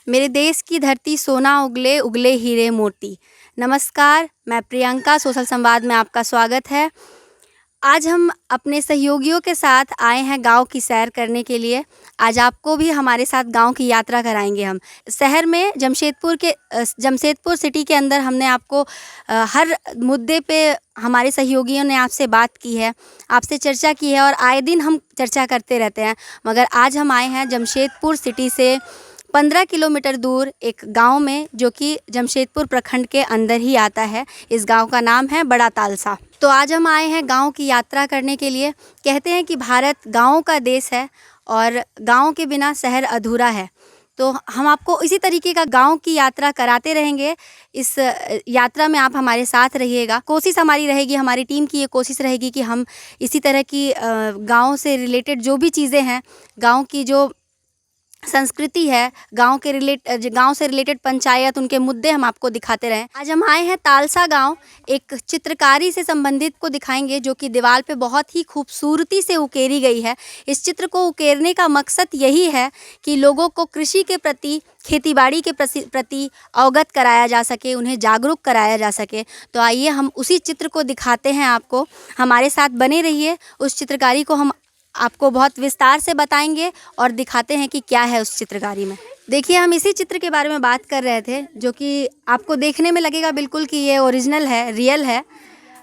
मेरे देश की धरती सोना उगले उगले हीरे मोती। नमस्कार, मैं प्रियंका सोशल संवाद में आपका स्वागत है। आज हम अपने सहयोगियों के साथ आए हैं गांव की सैर करने के लिए। आज आपको भी हमारे साथ गांव की यात्रा कराएंगे हम। शहर में जमशेदपुर सिटी के अंदर हमने आपको हर मुद्दे पे हमारे सहयोगियों ने आपसे बात की है, आपसे चर्चा की है और आए दिन हम चर्चा करते रहते हैं। मगर आज हम आए हैं जमशेदपुर सिटी से 15 किलोमीटर दूर एक गांव में, जो कि जमशेदपुर प्रखंड के अंदर ही आता है। इस गांव का नाम है बड़ा तालसा। तो आज हम आए हैं गांव की यात्रा करने के लिए। कहते हैं कि भारत गांवों का देश है और गांव के बिना शहर अधूरा है। तो हम आपको इसी तरीके का गांव की यात्रा कराते रहेंगे। इस यात्रा में आप हमारे साथ रहिएगा। कोशिश हमारी रहेगी, हमारी टीम की ये कोशिश रहेगी कि हम इसी तरह की गांव से रिलेटेड जो भी चीज़ें हैं, गांव की जो संस्कृति है, गांव से रिलेटेड पंचायत, उनके मुद्दे हम आपको दिखाते रहें। आज हम आए हैं तालसा गांव। एक चित्रकारी से संबंधित को दिखाएंगे, जो कि दीवार पे बहुत ही खूबसूरती से उकेरी गई है। इस चित्र को उकेरने का मकसद यही है कि लोगों को कृषि के प्रति, खेतीबाड़ी के प्रति अवगत कराया जा सके, उन्हें जागरूक कराया जा सके। तो आइए हम उसी चित्र को दिखाते हैं आपको। हमारे साथ बने रहिए। उस चित्रकारी को हम आपको बहुत विस्तार से बताएंगे और दिखाते हैं कि क्या है उस चित्रकारी में। देखिए, हम इसी चित्र के बारे में बात कर रहे थे, जो कि आपको देखने में लगेगा बिल्कुल कि ये ओरिजिनल है, रियल है,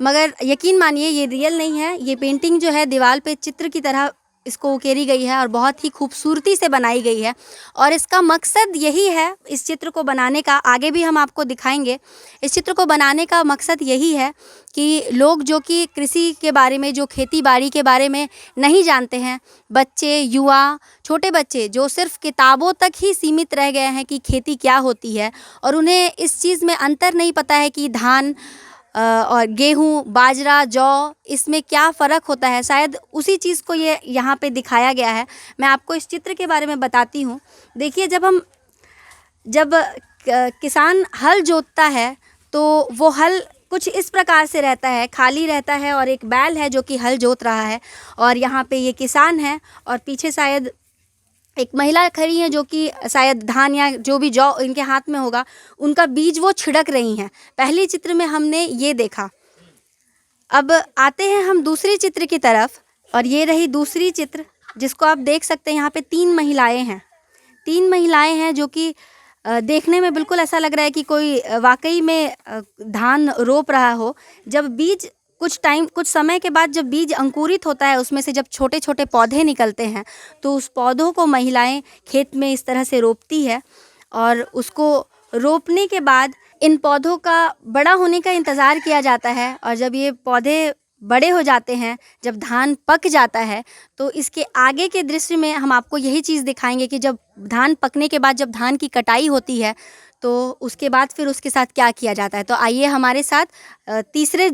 मगर यकीन मानिए ये रियल नहीं है। ये पेंटिंग जो है दीवार पे चित्र की तरह इसको उकेरी गई है और बहुत ही खूबसूरती से बनाई गई है। और इसका मकसद यही है, इस चित्र को बनाने का, आगे भी हम आपको दिखाएंगे। इस चित्र को बनाने का मकसद यही है कि लोग जो कि कृषि के बारे में, जो खेती बाड़ी के बारे में नहीं जानते हैं, बच्चे, युवा, छोटे बच्चे जो सिर्फ किताबों तक ही सीमित रह गए हैं कि खेती क्या होती है, और उन्हें इस चीज़ में अंतर नहीं पता है कि धान और गेहूँ, बाजरा, जौ, इसमें क्या फ़र्क होता है। शायद उसी चीज़ को ये यहाँ पे दिखाया गया है। मैं आपको इस चित्र के बारे में बताती हूँ। देखिए, जब किसान हल जोतता है तो वो हल कुछ इस प्रकार से रहता है, खाली रहता है और एक बैल है जो कि हल जोत रहा है, और यहाँ पे ये किसान है और पीछे शायद एक महिला खड़ी है जो कि शायद धान या जो भी जौ इनके हाथ में होगा, उनका बीज वो छिड़क रही हैं। पहले चित्र में हमने ये देखा। अब आते हैं हम दूसरी चित्र की तरफ, और ये रही दूसरी चित्र, जिसको आप देख सकते हैं। यहाँ पे 3 महिलाएं हैं। 3 महिलाएं हैं जो कि देखने में बिल्कुल ऐसा लग रहा है कि कोई वाकई में धान रोप रहा हो। जब बीज कुछ समय के बाद जब बीज अंकुरित होता है, उसमें से जब छोटे छोटे पौधे निकलते हैं, तो उस पौधों को महिलाएं खेत में इस तरह से रोपती है। और उसको रोपने के बाद इन पौधों का बड़ा होने का इंतज़ार किया जाता है, और जब ये पौधे बड़े हो जाते हैं, जब धान पक जाता है, तो इसके आगे के दृश्य में हम आपको यही चीज़ दिखाएंगे कि जब धान पकने के बाद जब धान की कटाई होती है, तो उसके बाद फिर उसके साथ क्या किया जाता है। तो आइए हमारे साथ तीसरे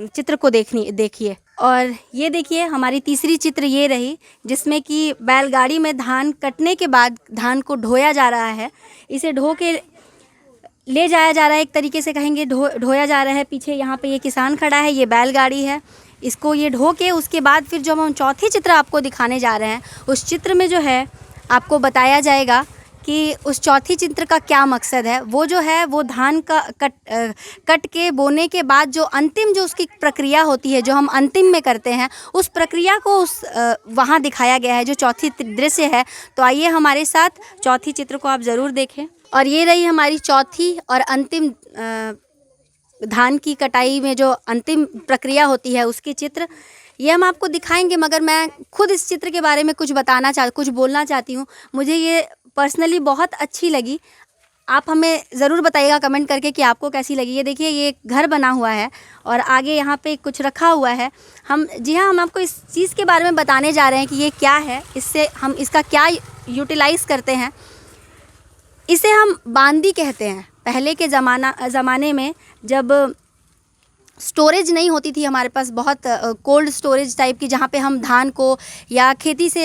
चित्र को देखिए। और ये देखिए, हमारी तीसरी चित्र ये रही, जिसमें कि बैलगाड़ी में धान कटने के बाद धान को ढोया जा रहा है। इसे ढो के ले जाया जा रहा है, एक तरीके से कहेंगे ढोया जा रहा है। पीछे यहाँ पे ये किसान खड़ा है, ये बैलगाड़ी है। इसको ये ढो के उसके बाद फिर जब हम चौथी चित्र आपको दिखाने जा रहे हैं, उस चित्र में जो है आपको बताया जाएगा कि उस चौथी चित्र का क्या मकसद है। वो जो है वो धान का कट के बोने के बाद जो अंतिम जो उसकी प्रक्रिया होती है, जो हम अंतिम में करते हैं, उस प्रक्रिया को वहाँ दिखाया गया है, जो चौथी दृश्य है। तो आइए हमारे साथ चौथी चित्र को आप ज़रूर देखें। और ये रही हमारी चौथी और अंतिम धान की कटाई में जो अंतिम प्रक्रिया होती है, उसकी चित्र ये हम आपको दिखाएंगे। मगर मैं खुद इस चित्र के बारे में कुछ बोलना चाहती हूँ। मुझे ये पर्सनली बहुत अच्छी लगी। आप हमें ज़रूर बताइएगा कमेंट करके कि आपको कैसी लगी। ये देखिए, ये घर बना हुआ है और आगे यहाँ पे कुछ रखा हुआ है। हम आपको इस चीज़ के बारे में बताने जा रहे हैं कि ये क्या है, इससे हम इसका क्या यूटिलाइज़ करते हैं। इसे हम बांदी कहते हैं। पहले के ज़माने में जब स्टोरेज नहीं होती थी हमारे पास, बहुत कोल्ड स्टोरेज टाइप की, जहाँ पे हम धान को या खेती से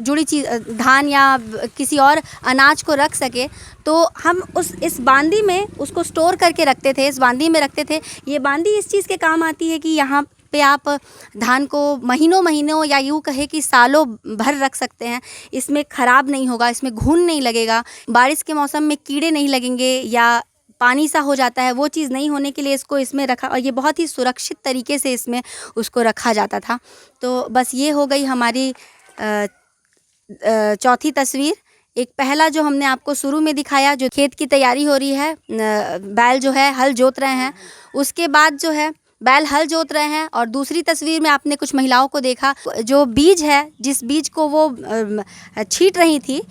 जुड़ी चीज़, धान या किसी और अनाज को रख सके, तो हम इस बांदी में उसको स्टोर करके रखते थे, इस बांदी में रखते थे। ये बांदी इस चीज़ के काम आती है कि यहाँ पे आप धान को महीनों महीनों या यूँ कहे कि सालों भर रख सकते हैं। इसमें ख़राब नहीं होगा, इसमें घुन नहीं लगेगा, बारिश के मौसम में कीड़े नहीं लगेंगे या पानी सा हो जाता है, वो चीज़ नहीं होने के लिए इसको इसमें रखा, और ये बहुत ही सुरक्षित तरीके से इसमें उसको रखा जाता था। तो बस ये हो गई हमारी चौथी तस्वीर। एक पहला जो हमने आपको शुरू में दिखाया, जो खेत की तैयारी हो रही है, बैल जो है हल जोत रहे हैं, उसके बाद जो है बैल हल जोत रहे हैं। और दूसरी तस्वीर में आपने कुछ महिलाओं को देखा, जो बीज है, जिस बीज को वो छींट रही थी,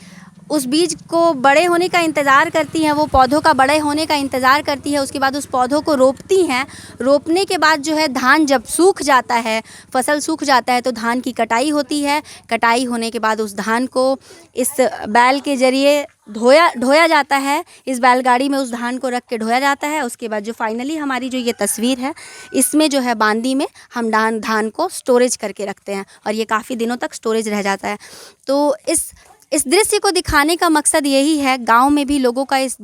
उस बीज को बड़े होने का इंतज़ार करती हैं, वो पौधों का बड़े होने का इंतज़ार करती है। उसके बाद उस पौधों को रोपती हैं। रोपने के बाद जो है धान जब सूख जाता है, फसल सूख जाता है, तो धान की कटाई होती है। कटाई होने के बाद उस धान को इस बैल के ज़रिए ढोया जाता है। इस बैलगाड़ी में उस धान को रख के ढोया जाता है। उसके बाद जो फाइनली हमारी जो ये तस्वीर है, इसमें जो है बांदी में हम धान को स्टोरेज करके रखते हैं और ये काफ़ी दिनों तक स्टोरेज रह जाता है। तो इस दृश्य को दिखाने का मकसद यही है, गांव में भी लोगों का इस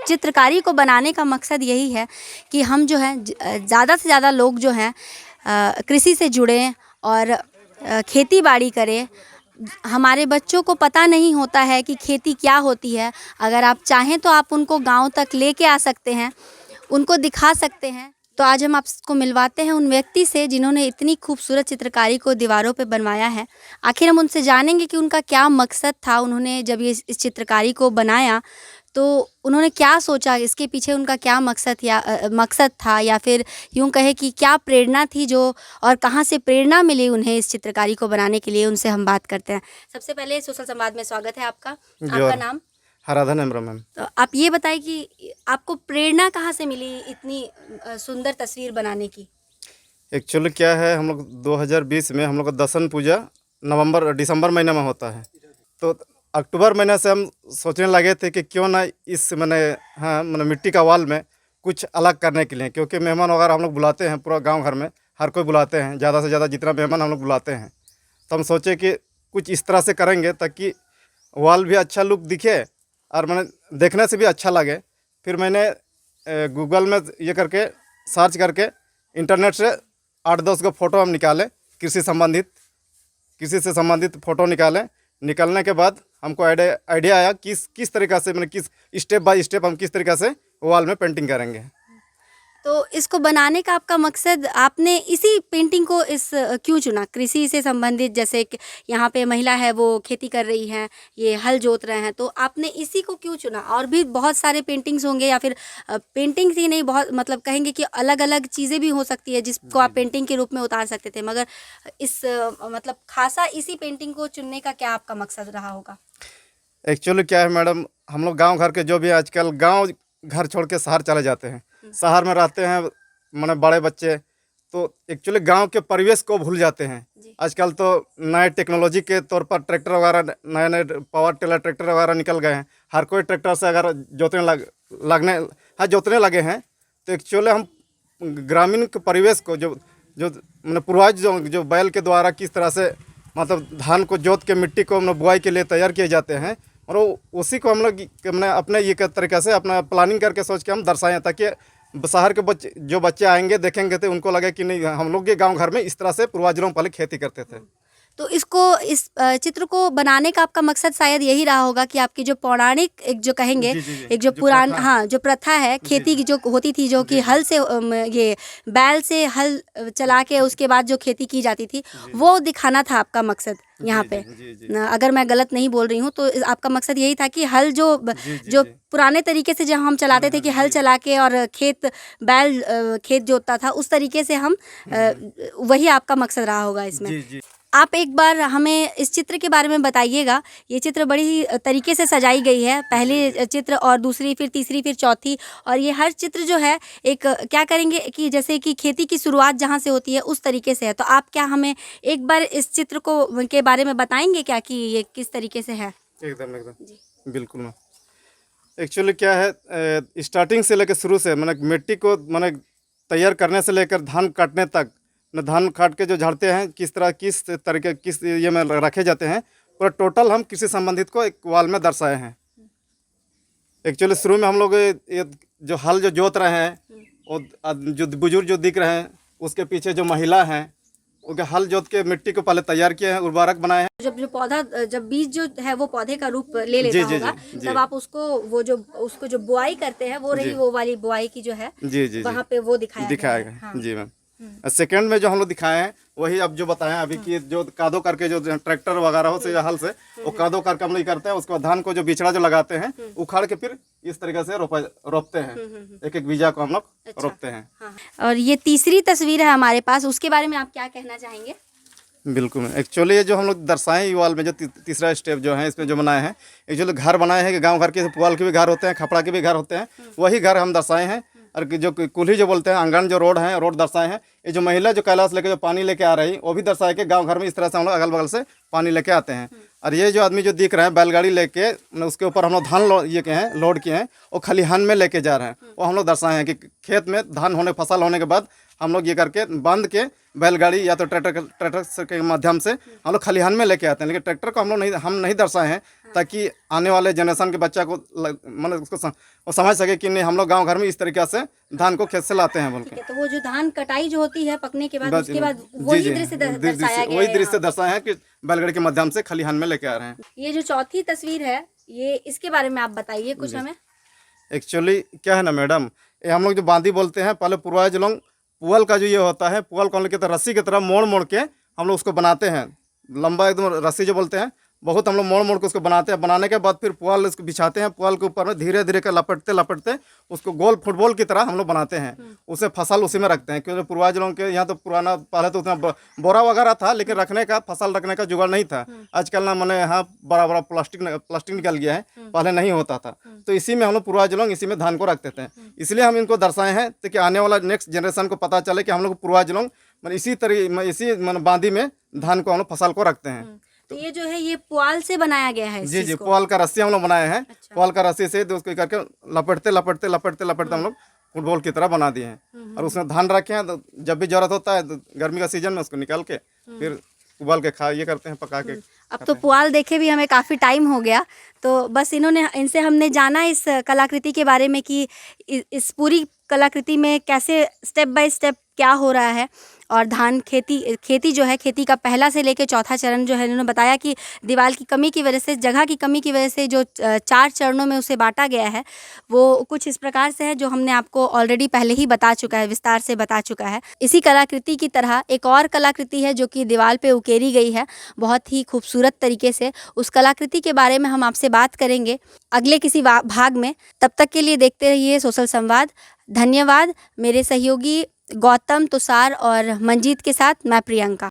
चित्रकारी को बनाने का मकसद यही है कि हम जो है ज़्यादा से ज़्यादा लोग जो हैं कृषि से जुड़ें और खेती बाड़ी करें। हमारे बच्चों को पता नहीं होता है कि खेती क्या होती है। अगर आप चाहें तो आप उनको गांव तक लेके आ सकते हैं, उनको दिखा सकते हैं। तो आज हम आपको मिलवाते हैं उन व्यक्ति से जिन्होंने इतनी खूबसूरत चित्रकारी को दीवारों पे बनवाया है। आखिर हम उनसे जानेंगे कि उनका क्या मकसद था। उन्होंने जब ये इस चित्रकारी को बनाया तो उन्होंने क्या सोचा, इसके पीछे उनका क्या मकसद था, या फिर यूँ कहे कि क्या प्रेरणा थी जो, और कहाँ से प्रेरणा मिली उन्हें इस चित्रकारी को बनाने के लिए। उनसे हम बात करते हैं। सबसे पहले सोशल संवाद में स्वागत है आपका। आपका नाम? आराधना मैम। तो आप ये बताइए कि आपको प्रेरणा कहाँ से मिली इतनी सुंदर तस्वीर बनाने की? एक्चुअली क्या है, हम लोग 2020 में हम लोग का दशन पूजा दिसंबर महीने में होता है। तो अक्टूबर महीने से हम सोचने लगे थे कि क्यों ना इस मैंने मिट्टी का वाल में कुछ अलग करने के लिए, क्योंकि मेहमान वगैरह हम लोग बुलाते हैं, पूरा गांव घर में हर कोई बुलाते हैं, ज़्यादा से ज़्यादा जितना मेहमान हम लोग बुलाते हैं। तो हम सोचे कि कुछ इस तरह से करेंगे ताकि वाल भी अच्छा लुक दिखे और मैंने देखने से भी अच्छा लगे। फिर मैंने गूगल में ये करके सर्च करके इंटरनेट से 8-10 को फ़ोटो हम निकाले, कृषि से संबंधित फ़ोटो निकालने के बाद हमको आइडिया आया किस तरीक़ा से, किस स्टेप बाय स्टेप हम किस तरीक़ा से वॉल में पेंटिंग करेंगे। तो इसको बनाने का आपका मकसद, आपने इसी पेंटिंग को क्यों चुना? कृषि से संबंधित, जैसे कि यहाँ पे महिला है वो खेती कर रही हैं, ये हल जोत रहे हैं, तो आपने इसी को क्यों चुना? और भी बहुत सारे पेंटिंग्स होंगे, या फिर पेंटिंग्स ही नहीं, बहुत मतलब कहेंगे कि अलग अलग चीज़ें भी हो सकती है जिसको आप पेंटिंग के रूप में उतार सकते थे, मगर इस मतलब खासा इसी पेंटिंग को चुनने का क्या आपका मकसद रहा होगा? एक्चुअली क्या है मैडम, हम लोग गाँव घर के जो भी आजकल गाँव घर छोड़ के शहर चले जाते हैं, शहर में रहते हैं मैंने बड़े बच्चे, तो एक्चुअली गांव के परिवेश को भूल जाते हैं। आजकल तो नए टेक्नोलॉजी के तौर पर ट्रैक्टर वगैरह, नए पावर टिलर ट्रैक्टर वगैरह निकल गए हैं। हर कोई ट्रैक्टर से अगर जोतने लगे हैं। तो एक्चुअली हम ग्रामीण के परिवेश को जो मैंने पूर्वज जो बैल के द्वारा किस तरह से मतलब धान को जोत के मिट्टी को बुआई के लिए तैयार किए जाते हैं, और उसी को हम लोग अपने ये तरीक़े से अपना प्लानिंग करके सोच के हम दर्शाएं, ताकि शहर के जो बच्चे आएंगे देखेंगे तो उनको लगे कि नहीं, हम लोग के गांव घर में इस तरह से पूर्वजों पहले खेती करते थे। तो इस चित्र को बनाने का आपका मकसद शायद यही रहा होगा कि आपकी जो पौराणिक एक जो कहेंगे, एक जो पुरान जो प्रथा है खेती की जो होती थी, जो कि हल से ये बैल से हल चला के उसके बाद जो खेती की जाती थी, वो दिखाना था आपका मकसद यहाँ पे। अगर मैं गलत नहीं बोल रही हूँ तो आपका मकसद यही था कि हल जो पुराने तरीके से जब हम चलाते थे कि हल चला के और बैल खेत जोतता था, उस तरीके से हम वही आपका मकसद रहा होगा इसमें। आप एक बार हमें इस चित्र के बारे में बताइएगा। ये चित्र बड़ी तरीके से सजाई गई है, पहली चित्र और दूसरी, फिर तीसरी, फिर चौथी, और ये हर चित्र जो है एक क्या करेंगे कि जैसे कि खेती की शुरुआत जहाँ से होती है उस तरीके से है। तो आप क्या हमें एक बार इस चित्र को के बारे में बताएंगे क्या कि ये किस तरीके से है? एकदम बिल्कुल मैम। एक्चुअली क्या है, स्टार्टिंग से लेकर शुरू से मिट्टी को तैयार करने से लेकर धान काटने तक, धान काट के जो झाड़ते हैं किस तरीके किस ये में रखे जाते हैं, पूरा टोटल हम कृषि संबंधित को एक वाल में दर्शाए हैं। एक्चुअली शुरू में हम लोग ये जो हल जो जोत रहे हैं, और जो बुजुर्ग जो दिख रहे हैं उसके पीछे जो महिला हैं उनके हल जोत के मिट्टी को पहले तैयार किए हैं, उर्वरक बनाए हैं। जब बीज जो है वो पौधे का रूप ले लेता जी, जी, होगा, जी, जी। तब आप उसको जो बुआई करते हैं वो रही वो वाली बुआई की जो है जी जी वहाँ पे वो दिखाया दिखाएगा। गया है। हाँ। जी मैम। सेकंड में जो हम लोग दिखाए हैं वही अब जो बताएं अभी कि जो कादो करके जो ट्रैक्टर वगैरह हो से या हल से वो कादो करके हम लोग करते हैं। उसके बाद धान को जो बिछड़ा जो लगाते हैं उखाड़ के फिर इस तरीके से रोपते हैं। एक एक बीजा को हम लोग रोपते हैं। हाँ। और ये तीसरी तस्वीर है हमारे पास, उसके बारे में आप क्या कहना चाहेंगे? बिल्कुल। एक्चुअली ये जो हम लोग दर्शाएं वाल में जो तीसरा स्टेप जो है इसमें जो बनाए हैं, एक्चुअली घर बनाए हैं कि गांव घर के पुआल के भी घर होते हैं, खपड़ा के भी घर होते हैं, वही घर हम दर्शाए हैं। और जो कुल्ही जो बोलते हैं, आंगन जो रोड है, रोड दर्शाए हैं। ये जो महिला जो कैलाश लेके जो पानी लेके आ रही वो भी दर्शाए कि गांव घर में इस तरह से हम लोग अगल बगल से पानी लेके आते हैं। और ये जो आदमी जो दिख रहे हैं बैलगाड़ी लेके, उसके ऊपर हम लोग धान लोड किए हैं, वो खलिहान में लेके जा रहे हैं। वो हम लोग दर्शाए हैं कि खेत में धान फसल होने के बाद हम लोग ये करके बांध के बैलगाड़ी या तो ट्रैक्टर के माध्यम से हम लोग खलिहान में लेके आते हैं। लेकिन ट्रैक्टर को हम नहीं दर्शाए हैं ताकि आने वाले जनरेशन के बच्चा को मतलब उसको वो समझ सके कि नहीं हम लोग गांव घर में इस तरीके से धान को खेत से लाते हैं बोल के। तो वो जो धान कटाई जो होती है पकने के बाद, उसके बाद जी, वही जी, दृश्य दर्शाया गया वही है दृश्य यहाँ। दर्शाए हैं कि बैलगाड़ी के माध्यम से खलिहान में लेके आ रहे हैं। ये जो चौथी तस्वीर है, ये इसके बारे में आप बताइए कुछ हमें। एक्चुअली क्या है ना मैडम, ये हम लोग जो बांदी बोलते हैं, पहले पूर्वज लोग पुअल का जो ये होता है, पुअल को हम लोग कहते हैं रस्सी की तरह मोड़ मोड़ के हम लोग उसको बनाते हैं। लंबा एकदम रस्सी जो बोलते हैं, बहुत हम लोग मोड़ मोड़ के उसको बनाते हैं। बनाने के बाद फिर पुआल उसको बिछाते हैं। पुआल के ऊपर में धीरे धीरे कर लपटते उसको गोल फुटबॉल की तरह हम लोग बनाते हैं। उसे फसल उसी में रखते हैं, क्योंकि पूर्वज लोगों के यहाँ तो पुराना पहले तो उतना बोरा वगैरह था, लेकिन रखने का फसल रखने का जुगाड़ नहीं था। आजकल ना मैंने यहाँ बड़ा बड़ा प्लास्टिक निकल गया है, पहले नहीं होता था। तो इसी में हम लोग पूर्वज लोग इसी में धान को रखते थे। इसलिए हम इनको दर्शाए हैं ताकि आने वाला नेक्स्ट जनरेशन को पता चले कि हम लोग पूर्वज लोग इसी बांदी में धान को हम लोग फसल को रखते हैं। तो ये जो है ये पुआल से बनाया गया है। जी जी, पुआल का रस्सी हम लोग बनाए हैं। अच्छा। पुआल का रस्सी से उसको करके लपटते हम लोग फुटबॉल की तरह बना दिए हैं। और उसमें धान रखे हैं, तो जब भी जरूरत होता है तो गर्मी का सीजन में उसको निकाल के फिर उबाल के ये करते हैं, पका के। अब तो पुआल देखे भी हमें काफ़ी टाइम हो गया, तो बस इनसे हमने जाना इस कलाकृति के बारे में कि इस पूरी कलाकृति में कैसे स्टेप बाय स्टेप क्या हो रहा है। और धान खेती जो है, खेती का पहला से लेकर चौथा चरण जो है, इन्होंने बताया कि दीवार की कमी की वजह से, जगह की कमी की वजह से जो 4 चरणों में उसे बांटा गया है, वो कुछ इस प्रकार से है जो हमने आपको ऑलरेडी पहले ही बता चुका है, विस्तार से बता चुका है। इसी कलाकृति की तरह एक और कलाकृति है जो कि दीवार पे उकेरी गई है बहुत ही खूबसूरत तरीके से। उस कलाकृति के बारे में हम आपसे बात करेंगे अगले किसी भाग में। तब तक के लिए देखते रहिए सोशल संवाद। धन्यवाद। मेरे सहयोगी गौतम, तुषार और मंजीत के साथ मैं प्रियंका।